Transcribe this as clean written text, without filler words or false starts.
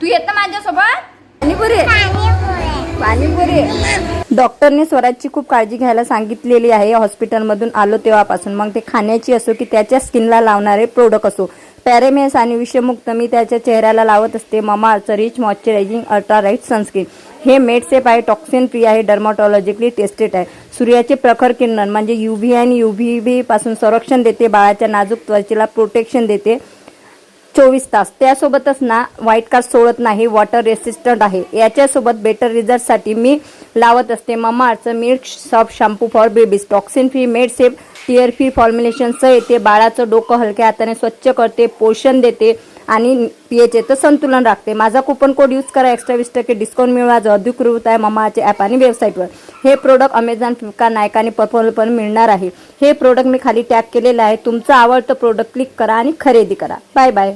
तू येत माझ्यासोबत पाणीपुरी। डॉक्टरने स्वराजची खूप काळजी घ्यायला सांगितलेली आहे हॉस्पिटलमधून आलो तेव्हापासून। मग ते खाण्याची असो की त्याच्या स्किनला लावणारे प्रोडक्ट असो, पॅरेमेस आणि विषमुक्त मी त्याच्या चेहऱ्याला लावत असते Mamaearth rich moisturising ultra light sunscreen. हे मेडसेफ आहे, टॉक्सिन फ्री आहे, डर्माटॉलॉजिकली टेस्टेड आहे। सूर्याचे प्रखर किरण म्हणजे UV आणि UVB पासून संरक्षण देते, बाळाच्या नाजूक त्वचेला प्रोटेक्शन देते 24 तास। त्यासोबतच ना व्हाईट कास्ट सोडत नाही, वॉटर रेसिस्टंट आहे। याच्यासोबत बेटर रिझल्टसाठी मी लावत असते ममाअर्थचं milk soft shampoo for babies, toxin free, made safe, tear free फॉर्म्युलेशनसह येते। बाळाचं डोकं हलक्या हाताने स्वच्छ करते, पोषण देते आणि pH संतुलन राखते। माझा कुपन कोड यूज करा, एक्स्ट्रा 20% डिस्काउंट मिळवा। जो अधिकृत आहे ममाअर्थचे ॲप आणि वेबसाईटवर। हे प्रोडक्ट अमेझॉन, फ्लिपकार्ट, नायका आणि पर्पल पण मिळणार आहे। हे प्रोडक्ट मी खाली टॅग केलेलं आहे। तुमचं आवडतं प्रोडक्ट क्लिक करा आणि खरेदी करा। Bye bye.